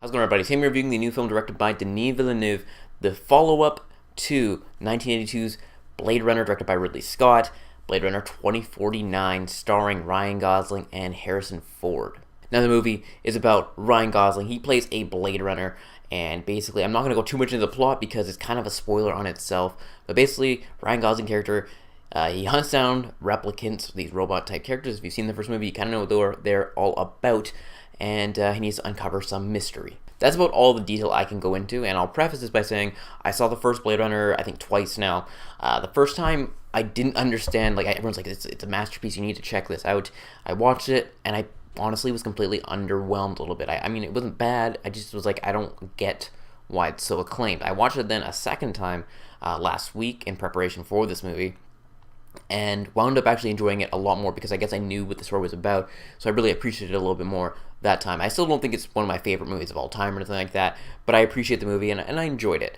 How's it going, everybody? Today I'm reviewing the new film directed by Denis Villeneuve, the follow-up to 1982's Blade Runner, directed by Ridley Scott, Blade Runner 2049, starring Ryan Gosling and Harrison Ford. Now, the movie is about Ryan Gosling. He plays a Blade Runner, and basically, I'm not going to go too much into the plot because it's kind of a spoiler on itself, but basically, Ryan Gosling character, he hunts down replicants, these robot-type characters. If you've seen the first movie, you kind of know what they're all about, and he needs to uncover some mystery. That's about all the detail I can go into, and I'll preface this by saying I saw the first Blade Runner, I think, twice now. The first time, I didn't understand, like, everyone's like, it's a masterpiece, you need to check this out. I watched it, and I honestly was completely underwhelmed a little bit. I mean, it wasn't bad, I just was like, I don't get why it's so acclaimed. I watched it then a second time last week in preparation for this movie, and wound up actually enjoying it a lot more because I guess I knew what the story was about, so I really appreciated it a little bit more that time. I still don't think it's one of my favorite movies of all time or anything like that, but I appreciate the movie and I enjoyed it.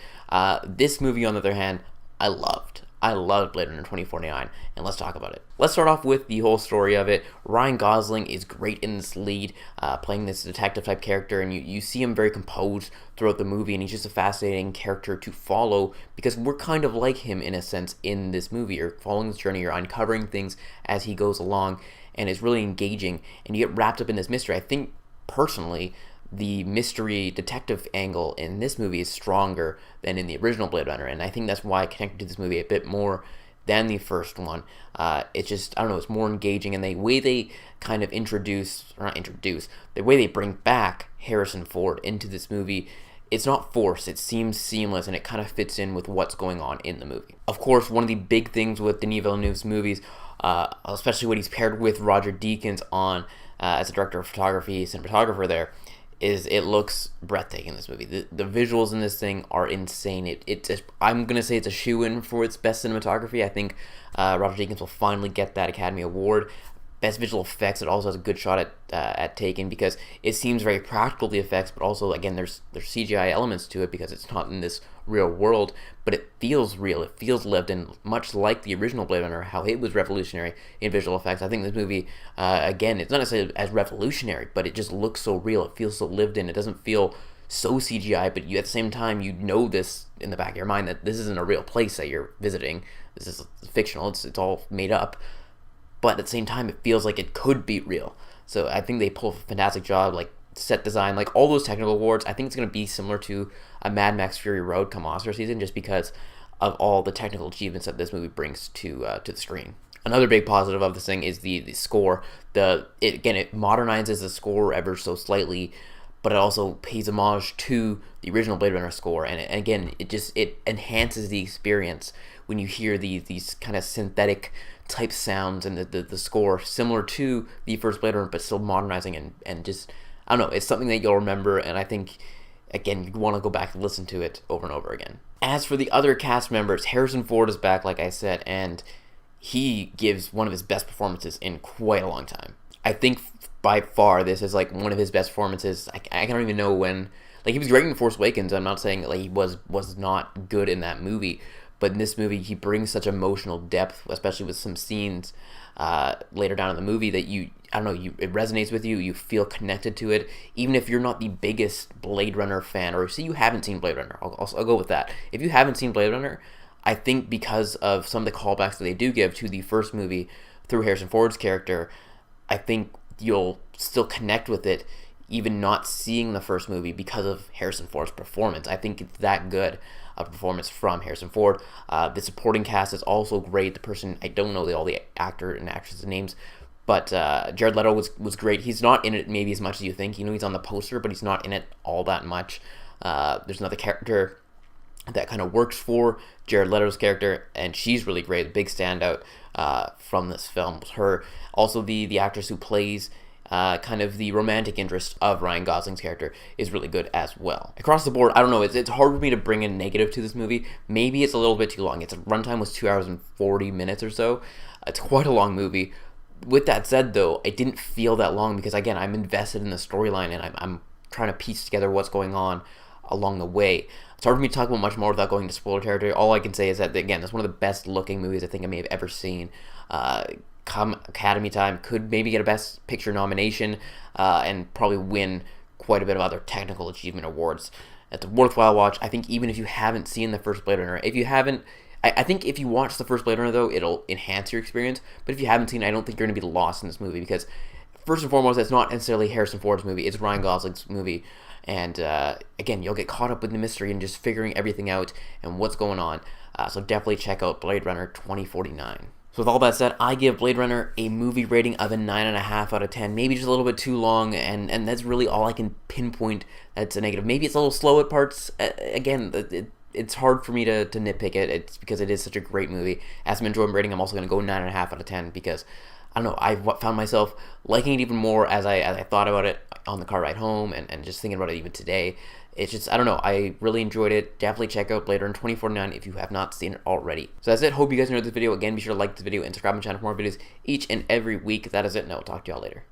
This movie, on the other hand, I loved. I loved Blade Runner 2049, and let's talk about it. Let's start off with the whole story of it. Ryan Gosling is great in this lead, playing this detective-type character, and you see him very composed throughout the movie, and he's just a fascinating character to follow, because we're kind of like him, in a sense, in this movie. You're following this journey, you're uncovering things as he goes along, and it's really engaging, and you get wrapped up in this mystery. I think, personally, the mystery detective angle in this movie is stronger than in the original Blade Runner, and I think that's why I connected to this movie a bit more than the first one. It's just, I don't know, it's more engaging, and the way they kind of the way they bring back Harrison Ford into this movie, it's not forced, it seems seamless, and it kind of fits in with what's going on in the movie. Of course, one of the big things with Denis Villeneuve's movies, especially when he's paired with Roger Deakins on as a director of photography, cinematographer there, is it looks breathtaking in this movie. The visuals in this thing are insane. I'm going to say it's a shoo-in for its best cinematography. I think Roger Deakins will finally get that Academy Award. Best visual effects, it also has a good shot at taking, because it seems very practical, the effects, but also, again, there's CGI elements to it because it's not in this real world, but it feels real, it feels lived in, much like the original Blade Runner, how it was revolutionary in visual effects. I think this movie, again, it's not necessarily as revolutionary, but it just looks so real, it feels so lived in, it doesn't feel so CGI, but you, at the same time, you know this in the back of your mind, that this isn't a real place that you're visiting, this is fictional, it's all made up, but at the same time, it feels like it could be real. So I think they pull a fantastic job, like set design, like all those technical awards. I think it's going to be similar to a Mad Max Fury Road come Oscar season, just because of all the technical achievements that this movie brings to the screen. Another big positive of this thing is the score. It modernizes the score ever so slightly, but it also pays homage to the original Blade Runner score, and it enhances the experience when you hear these kind of synthetic type sounds and the score similar to the first Blade Runner, but still modernizing and just, I don't know, it's something that you'll remember, and I think, again, you want to go back and listen to it over and over again. As for the other cast members, Harrison Ford is back, like I said, and he gives one of his best performances in quite a long time. I think by far this is like one of his best performances. I don't even know when, like, he was great in Force Awakens. I'm not saying like he was not good in that movie, but in this movie, he brings such emotional depth, especially with some scenes later down in the movie that it resonates with you. You feel connected to it, even if you're not the biggest Blade Runner fan, or say you haven't seen Blade Runner. I'll go with that. If you haven't seen Blade Runner, I think because of some of the callbacks that they do give to the first movie through Harrison Ford's character, I think you'll still connect with it, even not seeing the first movie, because of Harrison Ford's performance. I think it's that good a performance from Harrison Ford. The supporting cast is also great. The person, I don't know all the actor and actress names, but Jared Leto was great. He's not in it maybe as much as you think. You know, he's on the poster, but he's not in it all that much. There's another character that kind of works for Jared Leto's character, and she's really great. The big standout from this film was her. Also, the actress who plays kind of the romantic interest of Ryan Gosling's character is really good as well. Across the board, I don't know, it's hard for me to bring a negative to this movie. Maybe it's a little bit too long. Its runtime was 2 hours and 40 minutes or so. It's quite a long movie. With that said, though, it didn't feel that long because, again, I'm invested in the storyline, and I'm trying to piece together what's going on along the way. It's hard for me to talk about much more without going into spoiler territory. All I can say is that, again, it's one of the best looking movies I think I may have ever seen. Come Academy time, could maybe get a Best Picture nomination and probably win quite a bit of other technical achievement awards. It's a worthwhile watch. I think even if you haven't seen the first Blade Runner, if you haven't, I think if you watch the first Blade Runner, though, it'll enhance your experience. But if you haven't seen it, I don't think you're going to be lost in this movie, because first and foremost, it's not necessarily Harrison Ford's movie. It's Ryan Gosling's movie. And again, you'll get caught up in the mystery and just figuring everything out and what's going on. So definitely check out Blade Runner 2049. So with all that said, I give Blade Runner a movie rating of a 9.5 out of 10. Maybe just a little bit too long, and that's really all I can pinpoint that's a negative. Maybe it's a little slow at parts. Again, it's hard for me to nitpick it. It's because it is such a great movie. As I'm enjoying rating, I'm also going to go 9.5 out of 10 because, I don't know, I found myself liking it even more as I thought about it on the car ride home and just thinking about it even today. It's just, I don't know, I really enjoyed it. Definitely check out Blade Runner 2049 if you have not seen it already. So that's it. Hope you guys enjoyed this video. Again, be sure to like this video and subscribe to my channel for more videos each and every week. That is it, and I'll talk to y'all later.